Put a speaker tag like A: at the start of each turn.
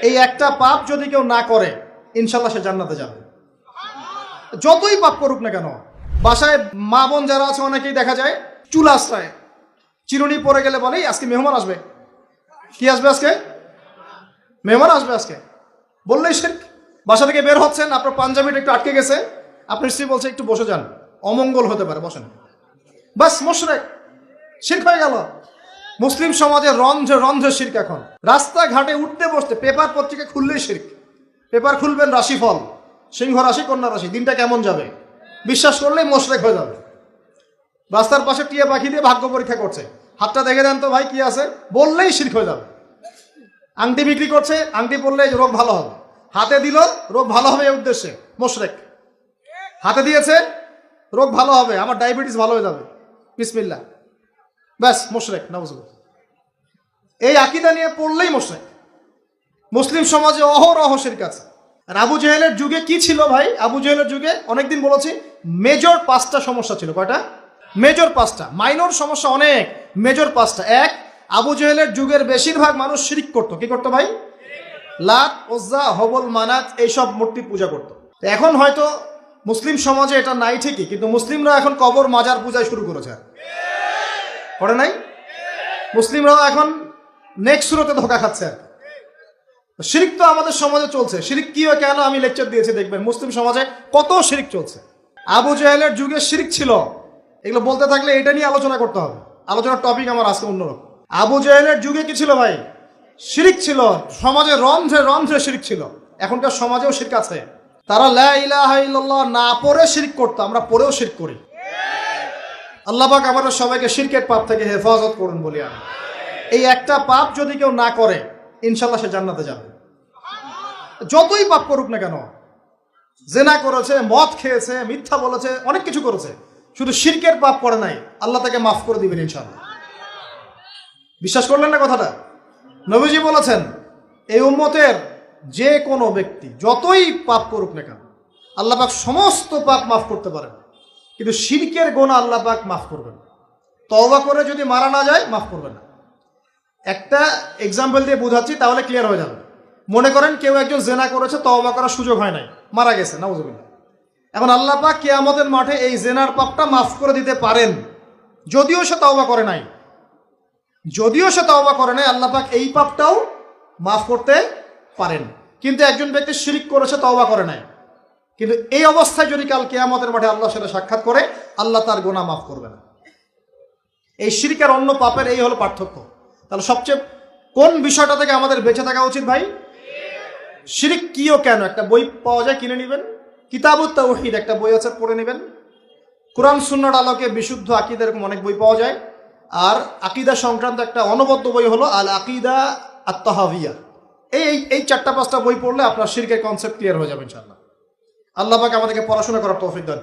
A: এই একটা পাপ যদি কেউ না করে ইনশাল্লাহ সে জান্নাতে যাবে, যতই পাপ করুক না কেন। বাসায় মা বোন যারা আছে অনেকেই দেখা যায় চুল আশ্রয় চিরুনি পরে গেলে বলে আজকে মেহমান আসবে। কি আসবে আজকে? মেহমান আসবে আজকে বললেই শিরক। বাসা থেকে বের হচ্ছেন, আপনার পাঞ্জাবিটা একটু আটকে গেছে, আপনার স্ত্রী বলছে একটু বসে যান, অমঙ্গল হতে পারে, বসেন, বাস মুশরিক, শিরক হয়ে গেল। মুসলিম সমাজে রন্ধ্রে রন্ধ্রে শিরক। এখন রাস্তাঘাটে উঠতে বসতে পেপার পত্রিকা খুললেই শিরক। পেপার খুলবেন রাশিফল, সিংহ রাশি কন্যা রাশি, দিনটা কেমন যাবে বিশ্বাস করলেই মুশরিক হয়ে যাবে। রাস্তার পাশে টিয়া পাখি দিয়ে ভাগ্য পরীক্ষা করছে, হাতটা দেখে দেন তো ভাই কি আছে, বললেই শিরক হয়ে যাবে। আংটি বিক্রি করছে, আংটি পরলে রোগ ভালো হবে, হাতে দিল রোগ ভালো হবে এই উদ্দেশ্যে, মুশরিক। হাতে দিয়েছে রোগ ভালো হবে, আমার ডায়াবেটিস ভালো হয়ে যাবে, বিসমিল্লাহ, ব্যাস মুশরিক, নাউজুবিল্লাহ। এই আকীদা নিয়ে পড়লেই মুশরিক। মুসলিম সমাজে অহরহ শিরক আছে। আর আবু জেহেলের যুগে কি ছিল ভাই? আবু জেহেলের যুগে অনেকদিন বলেছি মেজর 5টা সমস্যা ছিল। কয়টা? মেজর 5টা, মাইনর সমস্যা অনেক, মেজর 5টা। এক, আবু জেহেলের যুগের বেশিরভাগ মানুষ শিরক করতো। কি করতো ভাই? লাত, উজ্জা, হবল, মানাত এইসব মূর্তি পূজা করতো। এখন হয়তো মুসলিম সমাজে এটা নাই ঠিকই, কিন্তু মুসলিমরা এখন কবর মাজার পূজায় শুরু করেছে, করে নাই? মুসলিমরাও এখন নেক্সট সুরতে ধোকা খাচ্ছে। শিরক তো আমাদের সমাজে চলছে। শিরক কি হয় কেন আমি লেকচার দিয়েছি, দেখবেন মুসলিম সমাজে কত শিরক চলছে। আবু জেহেলের যুগে শিরক ছিল, এগুলো বলতে থাকলে এটা নিয়ে আলোচনা করতে হবে। আলোচনার টপিক আমার আজকে অন্যরকম। আবু জেহেলের যুগে কি ছিল ভাই? শিরক ছিল, সমাজে রন্ধ্রে রন্ধ্রে শিরক ছিল। এখনকার সমাজেও শিরক আছে। তারা লা ইলাহা ইল্লাল্লাহ না পড়ে শিরক করতো, আমরা পড়েও শিরক করি। আল্লাহ পাক আমাদের সবাইকে শিরকের পাপ থেকে হেফাজত করুন বলি আমি। এই একটা পাপ যদি কেউ না করে ইনশাল্লাহ সে জান্নাতে যাবে, যতই পাপ করুক না কেন। জেনা করেছে, মদ খেয়েছে, মিথ্যা বলেছে, অনেক কিছু করেছে, শুধু শিরকের পাপ করে নাই, আল্লাহ তাকে মাফ করে দিবেন ইনশাআল্লাহ। বিশ্বাস করলেন না কথাটা? নবীজি বলেছেন এই উম্মতের যে কোনো ব্যক্তি যতই পাপ করুক না কেন আল্লাহ পাক সমস্ত পাপ মাফ করতে পারেন, কিন্তু শিরকের গুনাহ আল্লাহ পাক মাফ করবেন। তওবা করে যদি মারা না যায় মাফ করবেন না। একটা এক্সাম্পল দিয়ে বোঝাচ্ছি, তাহলে ক্লিয়ার হয়ে যাবে। মনে করেন কেউ একজন জেনা করেছে, তওবা করার সুযোগ হয় নাই, মারা গেছে, নাউজুবিল্লাহ। এখন আল্লাহ পাক কিয়ামতের মাঠে এই জেনার পাপটা মাফ করে দিতে পারেন, যদিও সে তওবা করে নাই। যদিও সে তওবা করে নাই, আল্লাহ পাক এই পাপটাও মাফ করতে পারেন। কিন্তু একজন ব্যক্তি শিরক করেছে, তওবা করে নাই, কিন্তু এই অবস্থায় যদি কাল কিয়ামতের মাঠে আল্লাহর সাথে সাক্ষাৎ করে, আল্লাহ তার গুনাহ মাফ করবে না। এই শিরক আর অন্য পাপের এই হলো পার্থক্য। তাহলে সবচেয়ে কোন বিষয়টা থেকে আমাদের বেঁচে থাকা উচিত ভাই? শিরক কি ও কেন, একটা বই পাওয়া যায়, কিনে নেবেন। কিতাবুত তাওহীদ একটা বই আছে, পড়ে নেবেন। কোরআন সুন্নাহর আলোকে বিশুদ্ধ আকীদা, এরকম অনেক বই পাওয়া যায়। আর আকীদা সংক্রান্ত একটা অনবদ্য বই হলো আল আকীদা আত-তাহাওয়িয়া। এই 4-5টা বই পড়লে আপনার শিরকের কনসেপ্ট ক্লিয়ার হয়ে যাবে ইনশাআল্লাহ। আল্লাহ পাক আমাদেরকে পড়াশোনা করার তৌফিক দান।